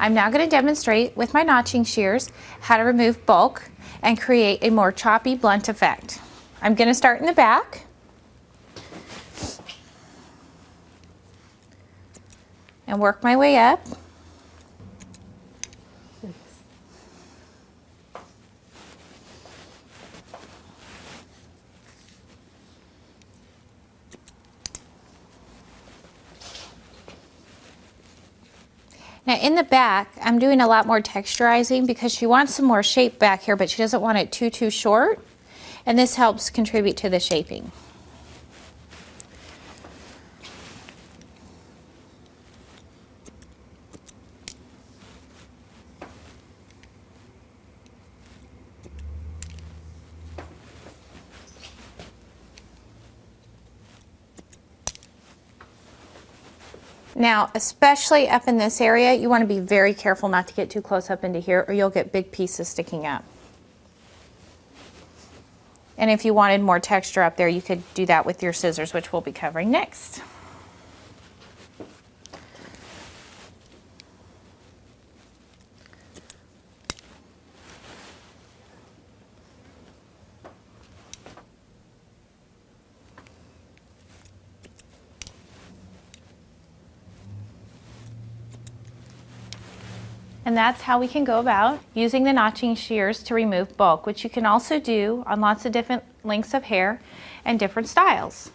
I'm now going to demonstrate with my notching shears how to remove bulk and create a more choppy, blunt effect. I'm going to start in the back. And work my way up. Now in the back, I'm doing a lot more texturizing because she wants some more shape back here, but she doesn't want it too short. And this helps contribute to the shaping. Now, especially up in this area, you want to be very careful not to get too close up into here or you'll get big pieces sticking up. And if you wanted more texture up there, you could do that with your scissors, which we'll be covering next. And that's how we can go about using the notching shears to remove bulk, which you can also do on lots of different lengths of hair and different styles.